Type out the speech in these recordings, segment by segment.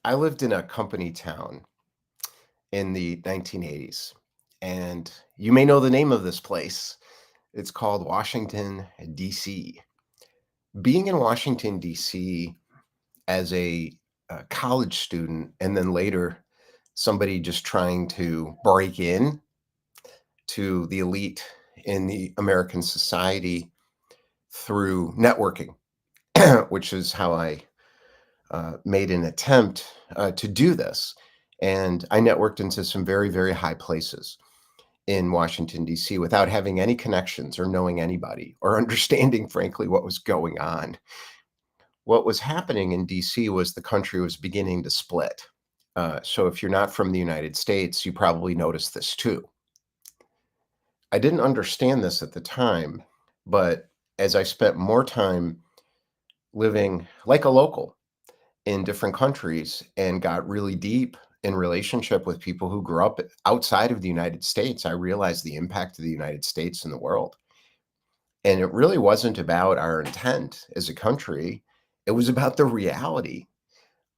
I lived in a company town in the 1980s, and you may know the name of this place. It's called Washington, D.C. Being in Washington, D.C. as a college student, and then later somebody just trying to break in to the elite in the American society through networking, which is how I made an attempt to do this. And I networked into some very, very high places in Washington, D.C., without having any connections or knowing anybody or understanding, frankly, what was going on. What was happening in D.C. was the country was beginning to split. So if you're not from the United States, you probably noticed this too. I didn't understand this at the time, but as I spent more time living like a local in different countries and got really deep in relationship with people who grew up outside of the United States, I realized the impact of the United States in the world. And it really wasn't about our intent as a country. It was about the reality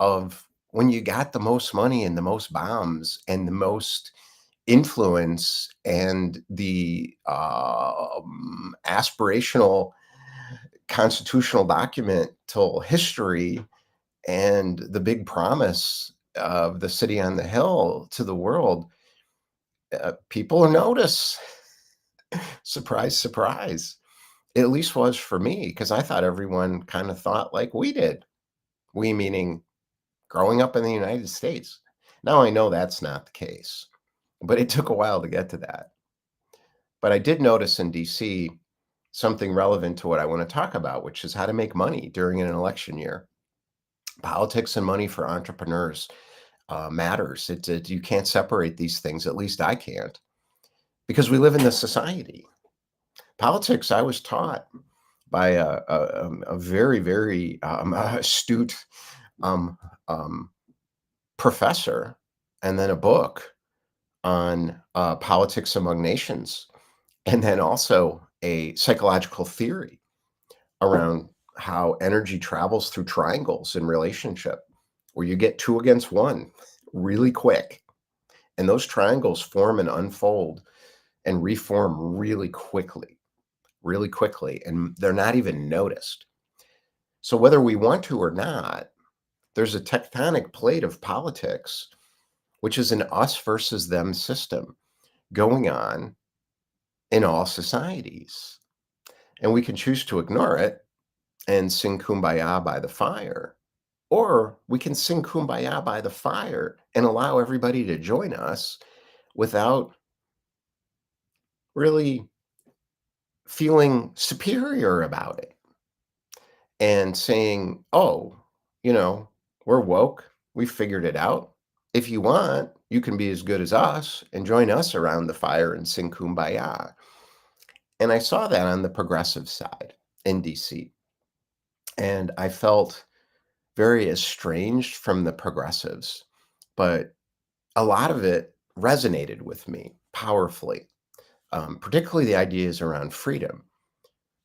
of when you got the most money and the most bombs and the most influence and the aspirational constitutional document till history and the big promise of the city on the hill to the world, people notice. Surprise, surprise. At least was for me, because I thought everyone kind of thought like we did. We meaning growing up in the United States. Now I know that's not the case, but it took a while to get to that. But I did notice in DC something relevant to what I want to talk about, which is how to make money during an election year. Politics and money for entrepreneurs matters. You can't separate these things. At least I can't, because we live in this society. Politics, I was taught by a very, very astute um, um, professor, and then a book on politics among nations, and then also a psychological theory around how energy travels through triangles in relationship, where you get two against one really quick. And those triangles form and unfold and reform really quickly, and they're not even noticed. So whether we want to or not, there's a tectonic plate of politics, which is an us versus them system going on in all societies. And we can choose to ignore it and sing kumbaya by the fire, or we can sing kumbaya by the fire and allow everybody to join us without really feeling superior about it and saying, oh, you know, we're woke. We figured it out. If you want, you can be as good as us and join us around the fire and sing kumbaya. And I saw that on the progressive side in DC. And I felt very estranged from the progressives, but a lot of it resonated with me powerfully, particularly the ideas around freedom.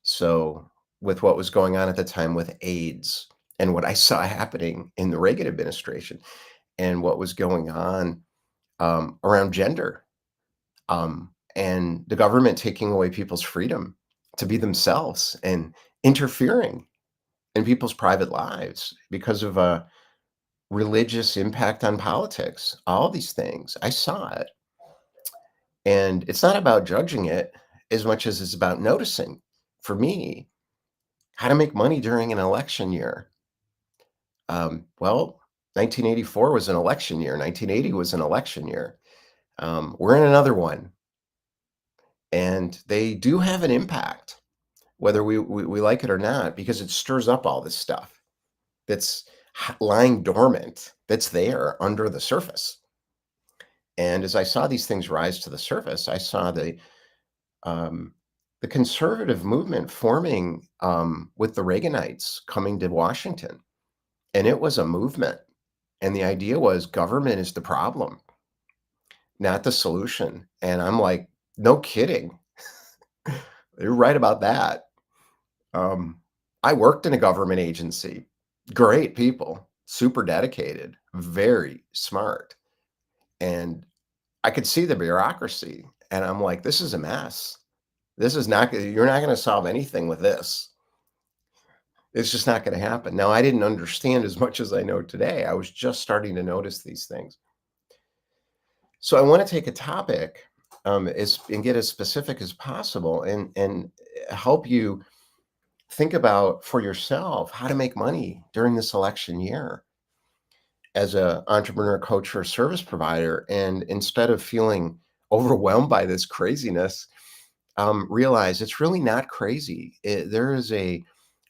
So, with what was going on at the time with AIDS and what I saw happening in the Reagan administration and what was going on around gender, and the government taking away people's freedom to be themselves and interfering in people's private lives because of a religious impact on politics, all these things. I saw it. And it's not about judging it as much as it's about noticing. For me, how to make money during an election year. Well, 1984 was an election year. 1980 was an election year. We're in another one, and they do have an impact, whether we like it or not, because it stirs up all this stuff that's lying dormant, that's there under the surface. And as I saw these things rise to the surface, I saw um, the conservative movement forming with the Reaganites coming to Washington. And it was a movement. And the idea was government is the problem, not the solution. And I'm like, no kidding. You're right about that. Um, I worked in a government agency. Great people. super dedicated, very smart, and I could see the bureaucracy, and I'm like, "This is a mess. This is not gonna You're not gonna solve anything with this. It's just not gonna happen." Now, I didn't understand as much as I know today. I was just starting to notice these things. So I wanna take a topic, and get as specific as possible and help you think about for yourself how to make money during this election year as a entrepreneur, coach, or service provider. And instead of feeling overwhelmed by this craziness, realize it's really not crazy. There is a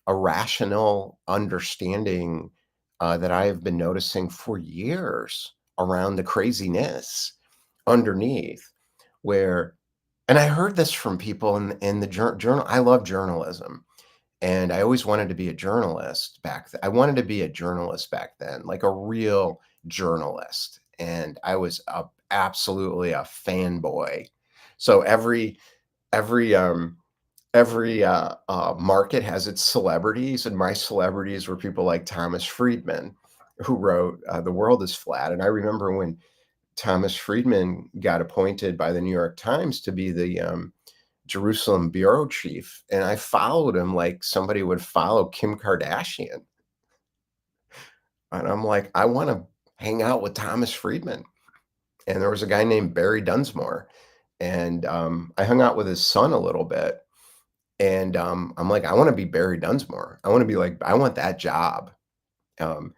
rational understanding that I have been noticing for years around the craziness underneath, where, and I heard this from people in the journal. I love journalism, and I always wanted to be a journalist back then. I wanted to be a journalist back then, like a real journalist. And I was absolutely a fanboy. So every market has its celebrities, and my celebrities were people like Thomas Friedman, who wrote "The World Is Flat." And I remember when Thomas Friedman got appointed by the New York Times to be the Jerusalem bureau chief, and I followed him like somebody would follow Kim Kardashian. And I'm like, I want to hang out with Thomas Friedman. And there was a guy named Barry Dunsmore, and I hung out with his son a little bit. And I'm like, I want to be Barry Dunsmore. I want to be like, I want that job. Um,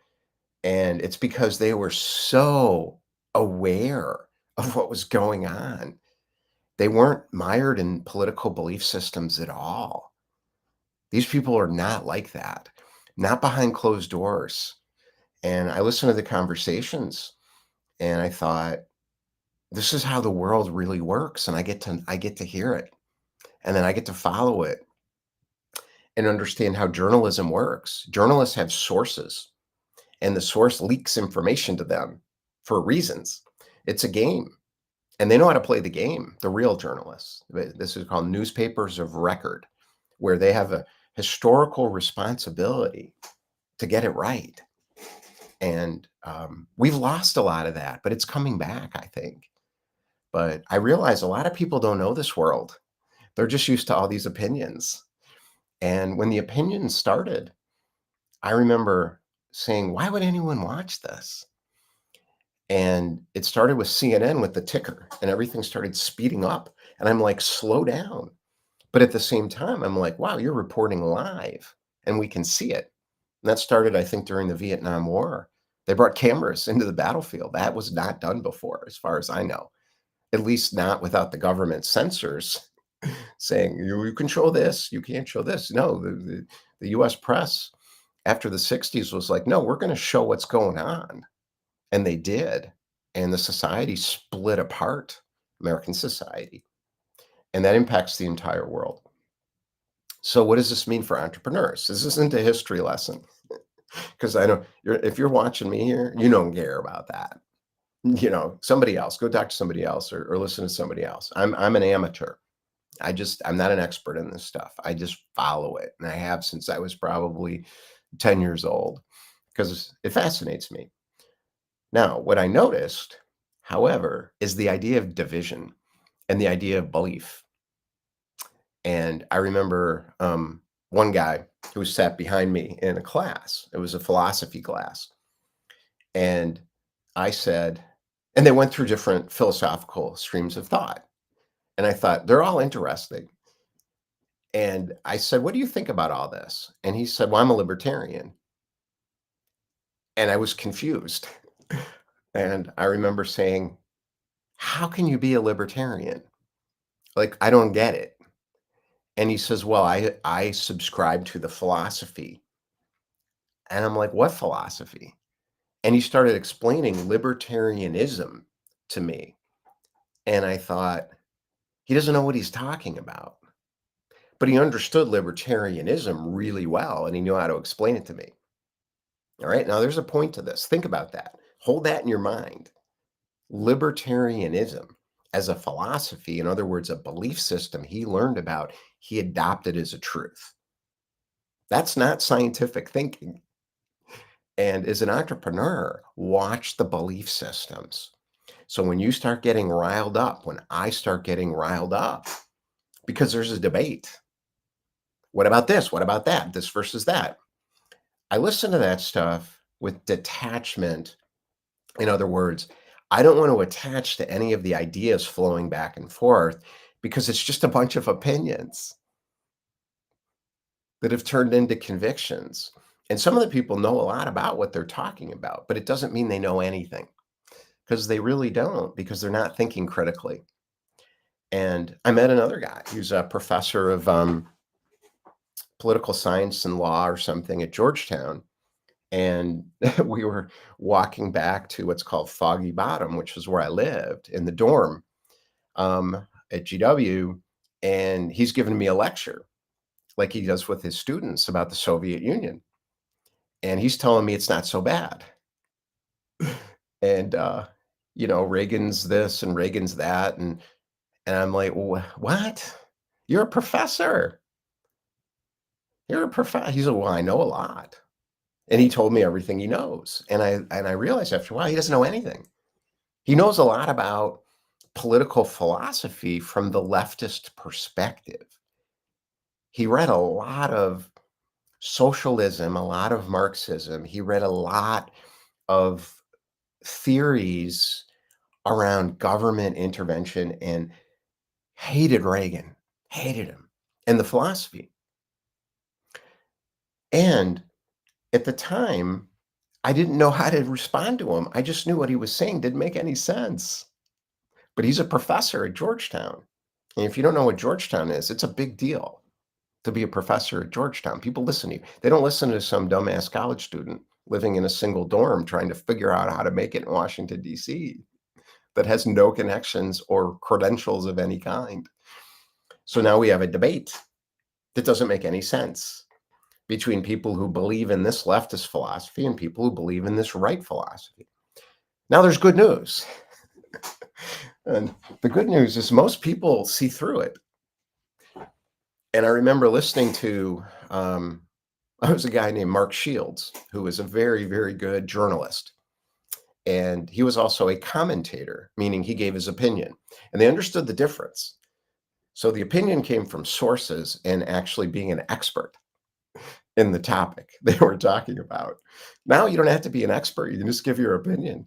and it's because they were so aware of what was going on. They weren't mired in political belief systems at all. These people are not like that, not behind closed doors. And I listened to the conversations and I thought, this is how the world really works. And I get to hear it. And then I get to follow it and understand how journalism works. Journalists have sources, and the source leaks information to them for reasons. It's a game. And they know how to play the game, the real journalists. This is called newspapers of record, where they have a historical responsibility to get it right. And we've lost a lot of that, but it's coming back, I think. But I realize a lot of people don't know this world. They're just used to all these opinions. And when the opinions started, I remember saying, why would anyone watch this? And it started with CNN with the ticker, and everything started speeding up. And I'm like, slow down. But at the same time, I'm like, wow, you're reporting live and we can see it. And that started, I think, during the Vietnam War. They brought cameras into the battlefield. That was not done before, as far as I know, at least not without the government censors saying, you can show this, you can't show this. No, the US press after the 60s was like, no, we're going to show what's going on. And they did. And the society split apart, American society. And that impacts the entire world. So what does this mean for entrepreneurs? This isn't a history lesson, because I know if you're watching me here, you don't care about that. Somebody else, go talk to somebody else or listen to somebody else. I'm an amateur. I'm not an expert in this stuff. I just follow it. And I have since I was probably 10 years old, because it fascinates me. Now, what I noticed, however, is the idea of division and the idea of belief. And I remember one guy who sat behind me in a class. It was a philosophy class. And I said, and they went through different philosophical streams of thought. And I thought, they're all interesting. And I said, what do you think about all this? And he said, well, I'm a libertarian. And I was confused. And I remember saying, how can you be a libertarian? Like, I don't get it. And he says, well, I subscribe to the philosophy. And I'm like, what philosophy? And he started explaining libertarianism to me. And I thought, he doesn't know what he's talking about. But he understood libertarianism really well, and he knew how to explain it to me. All right. Now, there's a point to this. Think about that. Hold that in your mind. Libertarianism as a philosophy, in other words, a belief system he learned about, he adopted as a truth. That's not scientific thinking. And as an entrepreneur, watch the belief systems. So when you start getting riled up, when I start getting riled up, because there's a debate. What about this? What about that? This versus that. I listen to that stuff with detachment. In other words, I don't want to attach to any of the ideas flowing back and forth because it's just a bunch of opinions that have turned into convictions. And some of the people know a lot about what they're talking about, but it doesn't mean they know anything because they really don't, because they're not thinking critically. And I met another guy who's a professor of political science and law or something at Georgetown. And we were walking back to what's called Foggy Bottom, which is where I lived in the dorm at GW. And he's giving me a lecture like he does with his students about the Soviet Union. And he's telling me it's not so bad. And, Reagan's this and Reagan's that. And I'm like, What? You're a professor. You're a professor." He said, "Well, I know a lot." And he told me everything he knows. And I realized after a while, he doesn't know anything. He knows a lot about political philosophy from the leftist perspective. He read a lot of socialism, a lot of Marxism. He read a lot of theories around government intervention and hated Reagan, hated him, and the philosophy. And at the time, I didn't know how to respond to him. I just knew what he was saying didn't make any sense. But he's a professor at Georgetown. And if you don't know what Georgetown is, it's a big deal to be a professor at Georgetown. People listen to you. They don't listen to some dumbass college student living in a single dorm trying to figure out how to make it in Washington, D.C., that has no connections or credentials of any kind. So now we have a debate that doesn't make any sense between people who believe in this leftist philosophy and people who believe in this right philosophy. Now there's good news. And the good news is most people see through it. And I remember listening to, I was a guy named Mark Shields, who was a very, very good journalist. And he was also a commentator, meaning he gave his opinion. And they understood the difference. So the opinion came from sources and actually being an expert in the topic they were talking about. Now you don't have to be an expert. You can just give your opinion.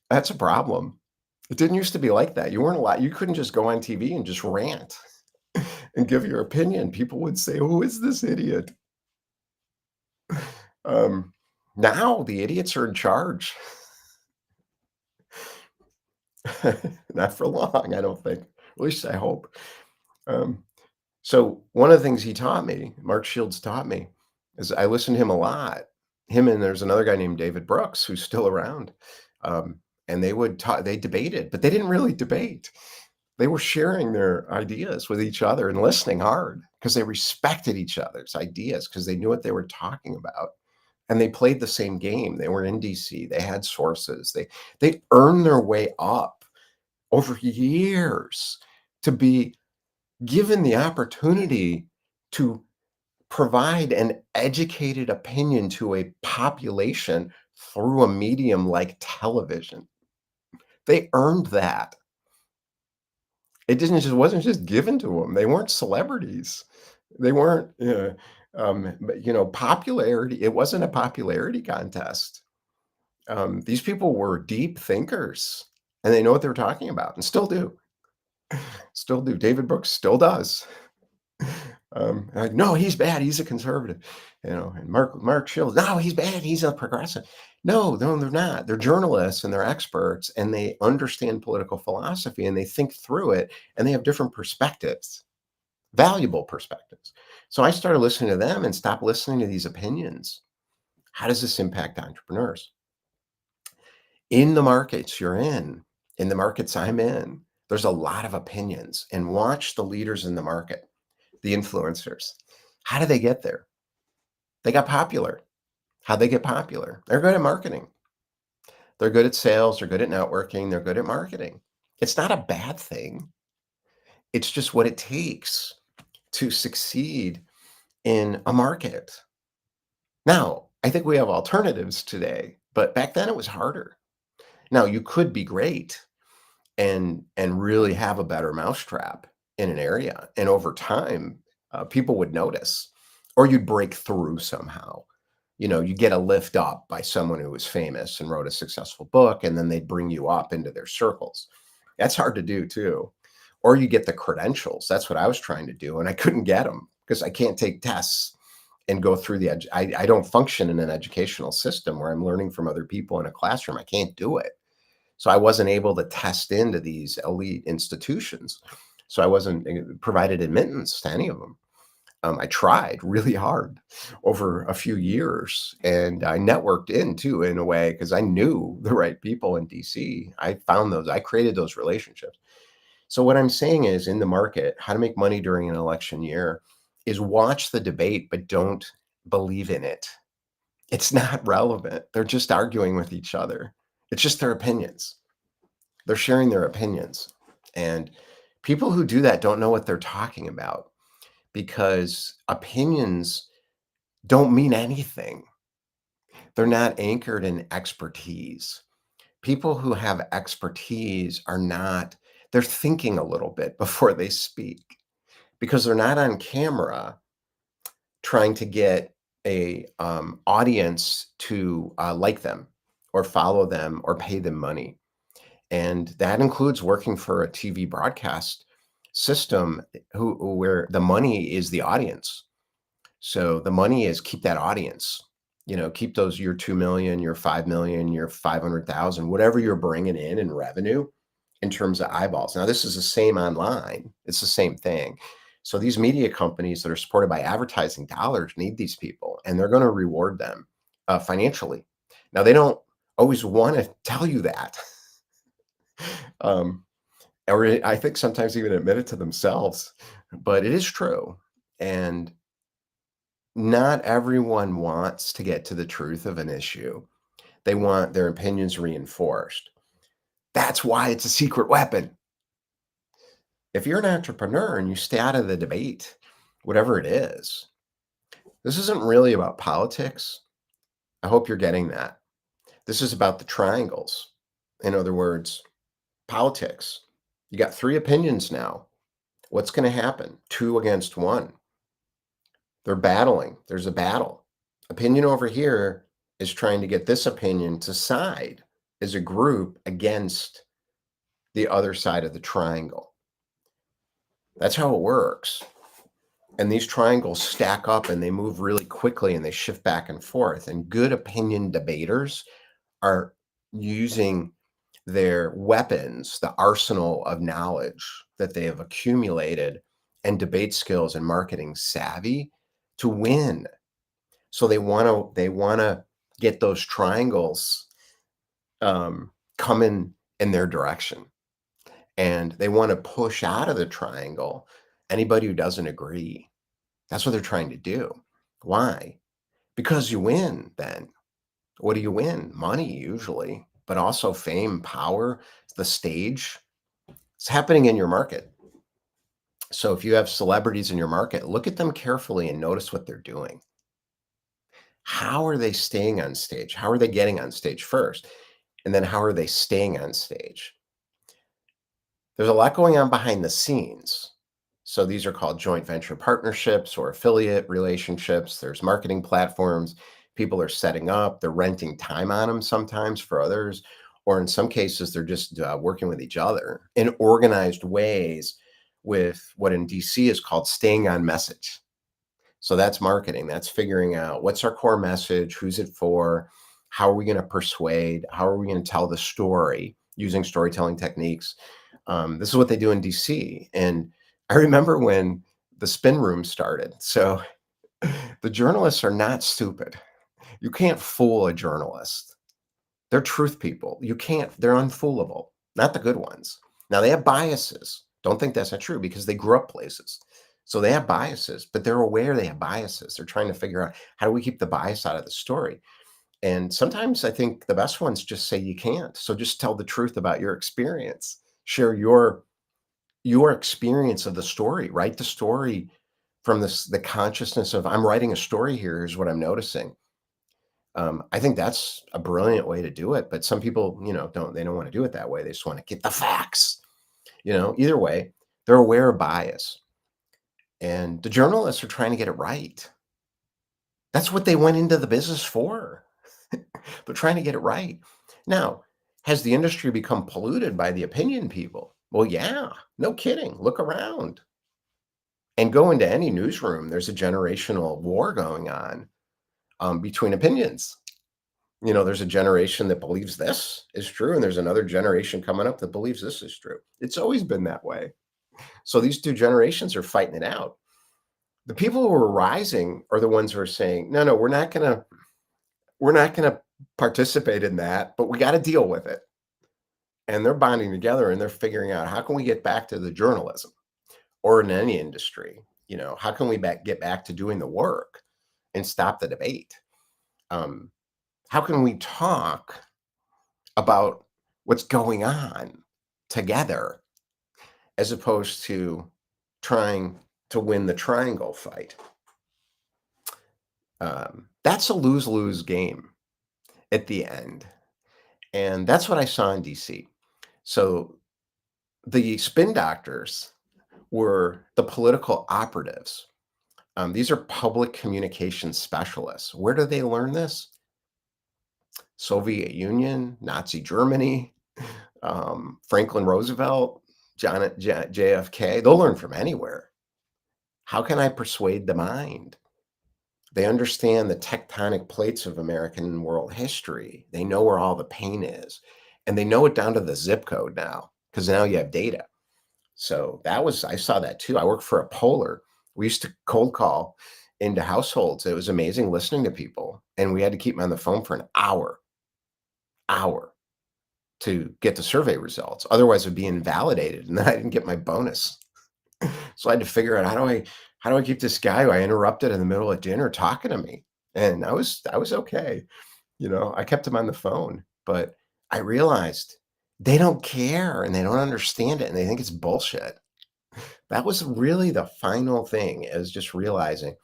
That's a problem. It didn't used to be like that. You weren't allowed, you couldn't just go on TV and just rant and give your opinion. People would say, "Who is this idiot?" Um, Now the idiots are in charge. Not for long, I don't think. At least I hope. Um, so one of the things he taught me, Mark Shields taught me, is I listened to him a lot. Him and there's another guy named David Brooks who's still around. Um, and they would talk, they debated, but they didn't really debate. They were sharing their ideas with each other and listening hard because they respected each other's ideas because they knew what they were talking about. And they played the same game. They were in DC. They had sources. They earned their way up over years to be given the opportunity to provide an educated opinion to a population through a medium like television. They earned that. It wasn't just given to them. They weren't celebrities. They weren't, but, popularity. It wasn't a popularity contest. These people were deep thinkers, and they know what they're talking about, and still do. Still do. David Brooks still does. No, he's bad. He's a conservative, and Mark Shields. No, he's bad. He's a progressive. No, no, they're not. They're journalists and they're experts, and they understand political philosophy and they think through it, and they have different perspectives, valuable perspectives. So I started listening to them and stopped listening to these opinions. How does this impact entrepreneurs? In the markets you're in the markets I'm in, there's a lot of opinions, and watch the leaders in the market, the influencers. How did they get there? They got popular. How'd they get popular? They're good at marketing. They're good at sales. They're good at networking. They're good at marketing. It's not a bad thing. It's just what it takes to succeed in a market. Now, I think we have alternatives today, but back then it was harder. Now you could be great and really have a better mousetrap in an area, and over time, people would notice, or you'd break through somehow. You get a lift up by someone who was famous and wrote a successful book, and then they'd bring you up into their circles. That's hard to do too. Or you get the credentials. That's what I was trying to do, and I couldn't get them because I can't take tests and go through I don't function in an educational system where I'm learning from other people in a classroom. I can't do it. So I wasn't able to test into these elite institutions. So I wasn't provided admittance to any of them. I tried really hard over a few years, and I networked in too in a way because I knew the right people in DC. I created those relationships. So what I'm saying is, in the market, how to make money during an election year is watch the debate, but don't believe in it. It's not relevant. They're just arguing with each other. It's just their opinions. They're sharing their opinions. And people who do that don't know what they're talking about because opinions don't mean anything. They're not anchored in expertise. People who have expertise they're thinking a little bit before they speak because they're not on camera trying to get a audience to like them or follow them or pay them money. And that includes working for a TV broadcast system where the money is the audience. So the money is keep that audience, keep those your 2 million, your 5 million, your 500,000, whatever you're bringing in revenue in terms of eyeballs. Now, this is the same online. It's the same thing. So these media companies that are supported by advertising dollars need these people, and they're going to reward them financially. Now, they don't always want to tell you that. um, or I think sometimes even admit it to themselves, but it is true. And not everyone wants to get to the truth of an issue. They want their opinions reinforced. That's why it's a secret weapon. If you're an entrepreneur and you stay out of the debate, whatever it is, this isn't really about politics. I hope you're getting that. This is about the triangles. In other words, politics. You got three opinions now. What's going to happen? Two against one. They're battling. There's a battle. Opinion over here is trying to get this opinion to side as a group against the other side of the triangle. That's how it works. And these triangles stack up and they move really quickly and they shift back and forth. And good opinion debaters are using their weapons, the arsenal of knowledge that they have accumulated, and debate skills and marketing savvy to win. So they want to get those triangles coming in their direction, and they want to push out of the triangle anybody who doesn't agree. That's what they're trying to do. Why? Because you win then. What do you win? Money usually, but also fame, power, the stage. It's happening in your market. So if you have celebrities in your market, look at them carefully and notice what they're doing. How are they staying on stage? How are they getting on stage first? And then how are they staying on stage? There's a lot going on behind the scenes. So these are called joint venture partnerships or affiliate relationships. There's marketing platforms people are setting up. They're renting time on them sometimes for others, or in some cases, they're just working with each other in organized ways with what in DC is called staying on message. So that's marketing. That's figuring out what's our core message, who's it for, how are we going to persuade, how are we going to tell the story using storytelling techniques. This is what they do in DC. And I remember when the spin room started. So the journalists are not stupid. You can't fool a journalist. They're truth people. They're unfoolable, not the good ones. Now they have biases. Don't think that's not true because they grew up places. So they have biases, but they're aware they have biases. They're trying to figure out how do we keep the bias out of the story. And sometimes I think the best ones just say you can't. So just tell the truth about your experience. Share your experience of the story. Write the story from the consciousness of I'm writing a story here. Here's what I'm noticing. I think that's a brilliant way to do it, but some people, don't want to do it that way. They just want to get the facts. Either way, they're aware of bias, and the journalists are trying to get it right. That's what they went into the business for. They're trying to get it right. Now, has the industry become polluted by the opinion people? Well, yeah, no kidding. Look around and go into any newsroom. There's a generational war going on between opinions. There's a generation that believes this is true, and there's another generation coming up that believes this is true. It's always been that way. So these two generations are fighting it out. The people who are rising are the ones who are saying, "No, no, we're not gonna participate in that, but we got to deal with it." And they're bonding together and they're figuring out how can we get back to the journalism or in any industry. How can we get back to doing the work and stop the debate? Um, how can we talk about what's going on together as opposed to trying to win the triangle fight? That's a lose lose game at the end. And that's what I saw in DC. So the spin doctors were the political operatives. These are public communication specialists. Where do they learn this? Soviet Union, Nazi Germany, Franklin Roosevelt, JFK. They'll learn from anywhere. How can I persuade the mind? They understand the tectonic plates of American and world history. They know where all the pain is. And they know it down to the zip code now, because now you have data. So I saw that too. I worked for a poller. We used to cold call into households. It was amazing listening to people. And we had to keep them on the phone for an hour to get the survey results. Otherwise it'd be invalidated. And then I didn't get my bonus. So I had to figure out how do I keep this guy who I interrupted in the middle of dinner talking to me? And I was okay. I kept him on the phone, but I realized they don't care and they don't understand it and they think it's bullshit. That was really the final thing, is just realizing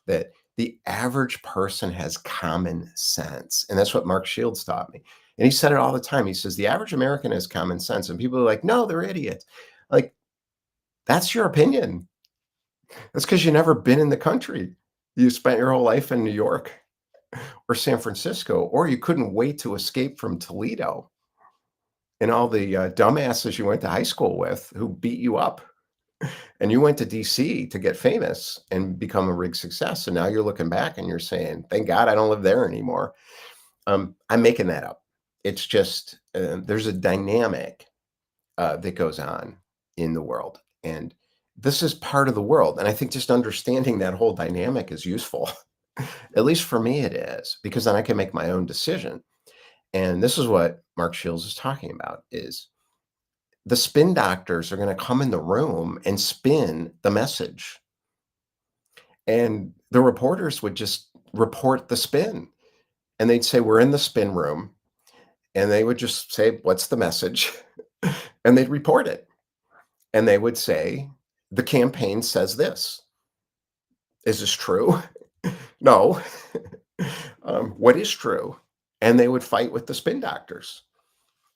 that the average person has common sense. And that's what Mark Shields taught me. And he said it all the time. He says, the average American has common sense. And people are like, no, they're idiots. Like, that's your opinion. That's because you've never been in the country. You spent your whole life in New York or San Francisco, or you couldn't wait to escape from Toledo and all the dumbasses you went to high school with who beat you up. And you went to DC to get famous and become a big success. And now you're looking back and you're saying, thank God I don't live there anymore. I'm making that up. It's just there's a dynamic that goes on in the world. And this is part of the world. And I think just understanding that whole dynamic is useful. At least for me, it is, because then I can make my own decision. And this is what Mark Shields is talking about, is the spin doctors are going to come in the room and spin the message. And the reporters would just report the spin. And they'd say, we're in the spin room. And they would just say, what's the message? And they'd report it. And they would say, the campaign says this. Is this true? No. What is true? And they would fight with the spin doctors.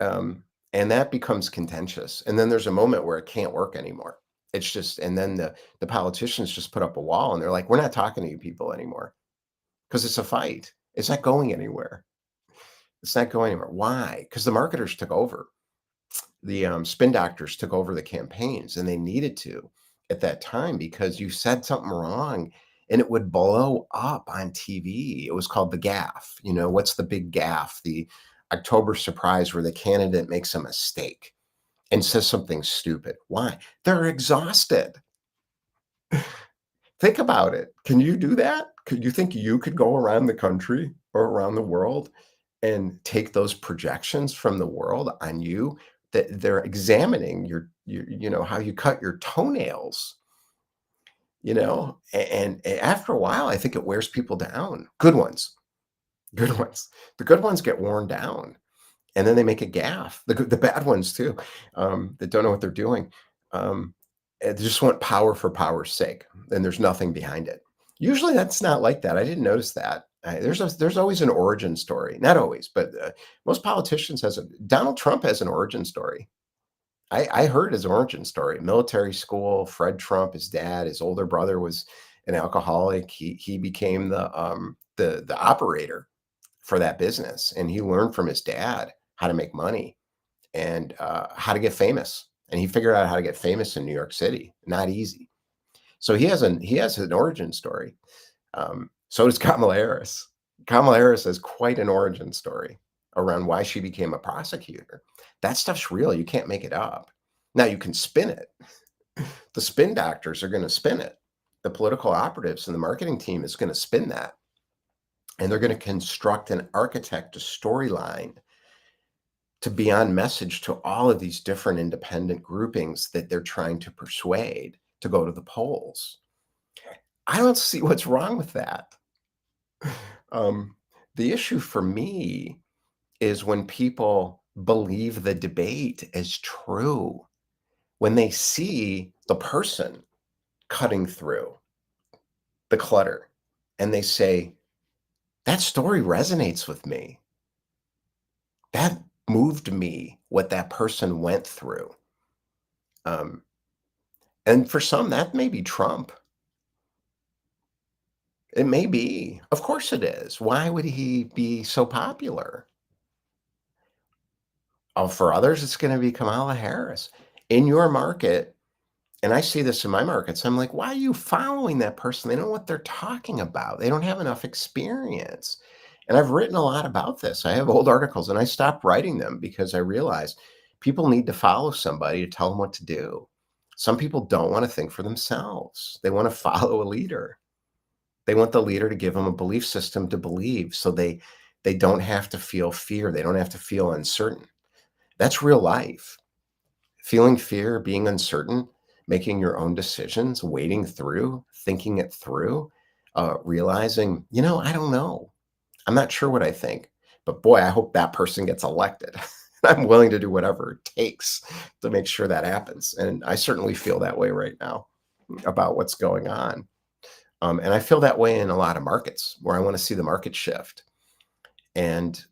And that becomes contentious. And then there's a moment where it can't work anymore. It's just, and then the politicians just put up a wall and they're like, we're not talking to you people anymore because it's a fight. It's not going anywhere. It's not going anywhere. Why? Because the marketers took over. The spin doctors took over the campaigns, and they needed to at that time because you said something wrong and it would blow up on TV. It was called the gaffe. What's the big gaffe? The October surprise where the candidate makes a mistake and says something stupid. Why? They're exhausted. Think about it. Can you do that? Could you think you could go around the country or around the world and take those projections from the world on you, that they're examining how you cut your toenails, and after a while, I think it wears people down. Good ones. Good ones. The good ones get worn down. And then they make a gaffe. The bad ones too, that don't know what they're doing. They just want power for power's sake, and there's nothing behind it. Usually that's not like that. I didn't notice that. There's always an origin story. Not always, but, most politicians has a Donald Trump has an origin story. I heard his origin story. Military school, Fred Trump, his dad, his older brother was an alcoholic. He became the operator for that business, and he learned from his dad how to make money and, how to get famous, and he figured out how to get famous in New York City. Not easy. So he has an origin story. So does Kamala Harris. Kamala Harris has quite an origin story around why she became a prosecutor. That stuff's real. You can't make it up. Now you can spin it. The spin doctors are going to spin it. The political operatives and the marketing team is going to spin that. And they're going to construct and architect a storyline to be on message to all of these different independent groupings that they're trying to persuade to go to the polls. I don't see what's wrong with that. Um, the issue for me is when people believe the debate is true, when they see the person cutting through the clutter and they say, that story resonates with me. That moved me, what that person went through. Um, and for some, that may be Trump. It may be. Of course it is. Why would he be so popular? Oh, for others, it's going to be Kamala Harris. In your market, and I see this in my markets, I'm like, why are you following that person? They don't know what they're talking about. They don't have enough experience. And I've written a lot about this. I have old articles and I stopped writing them because I realized people need to follow somebody to tell them what to do. Some people don't want to think for themselves. They want to follow a leader. They want the leader to give them a belief system to believe so they don't have to feel fear. They don't have to feel uncertain. That's real life. Feeling fear, being uncertain, making your own decisions, wading through, thinking it through, realizing, I don't know. I'm not sure what I think, but boy, I hope that person gets elected. I'm willing to do whatever it takes to make sure that happens. And I certainly feel that way right now about what's going on. And I feel that way in a lot of markets where I want to see the market shift. And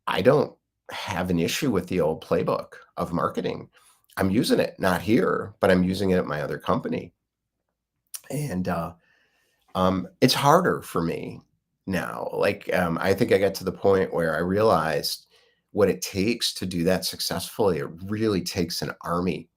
I don't have an issue with the old playbook of marketing. I'm using it, not here, but I'm using it at my other company. And it's harder for me now. Like, I think I got to the point where I realized what it takes to do that successfully. It really takes an army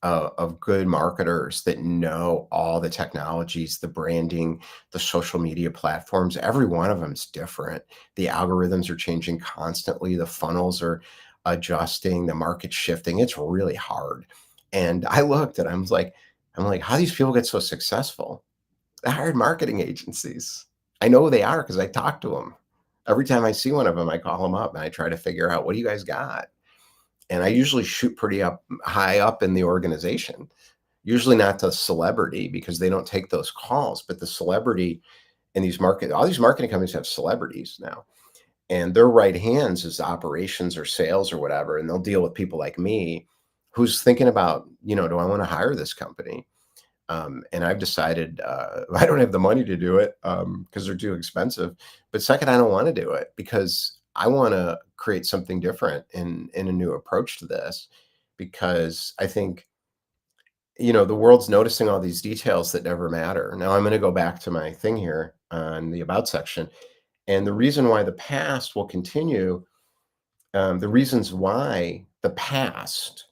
of good marketers that know all the technologies, the branding, the social media platforms. Every one of them is different. The algorithms are changing constantly. The funnels are adjusting. The market's shifting. It's really hard. And I looked and I'm like, how do these people get so successful? They hired marketing agencies. I know they are because I talk to them. Every time I see one of them, I call them up and I try to figure out, what do you guys got? And I usually shoot pretty high up in the organization, usually not the celebrity because they don't take those calls, but the celebrity in all these marketing companies have celebrities now, and their right hands is operations or sales or whatever. And they'll deal with people like me who's thinking about, do I want to hire this company? And I've decided I don't have the money to do it because they're too expensive. But second, I don't want to do it because I want to create something different in a new approach to this. Because I think, the world's noticing all these details that never matter. Now I'm going to go back to my thing here on the about section. And the reason why the past will continue, the reasons why the past,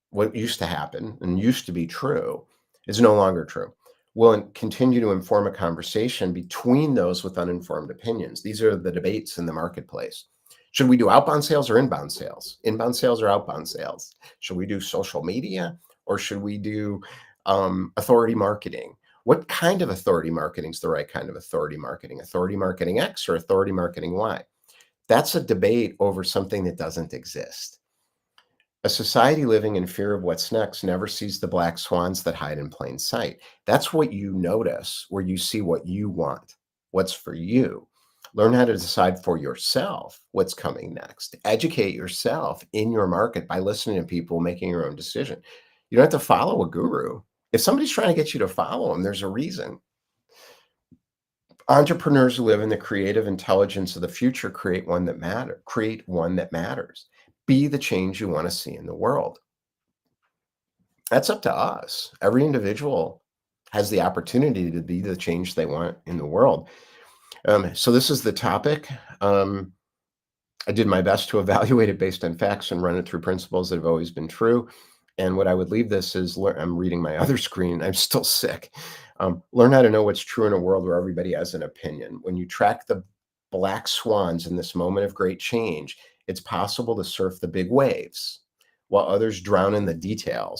what used to happen and used to be true, is no longer true. Will continue to inform a conversation between those with uninformed opinions. These are the debates in the marketplace. Should we do outbound sales or inbound sales? Inbound sales or outbound sales? Should we do social media or should we do authority marketing? What kind of authority marketing is the right kind of authority marketing? Authority marketing X or authority marketing Y? That's a debate over something that doesn't exist. A society living in fear of what's next never sees the black swans that hide in plain sight. That's what you notice, where you see what you want, what's for you. Learn how to decide for yourself what's coming next. Educate yourself in your market by listening to people, making your own decision. You don't have to follow a guru. If somebody's trying to get you to follow them, there's a reason. Entrepreneurs who live in the creative intelligence of the future create one that matters. Be the change you want to see in the world. That's up to us. Every individual has the opportunity to be the change they want in the world. So this is the topic. Um, I did my best to evaluate it based on facts and run it through principles that have always been true. And what I would leave this is I'm reading my other screen. I'm still sick. Learn how to know what's true in a world where everybody has an opinion. When you track the black swans in this moment of great change, it's possible to surf the big waves while others drown in the details.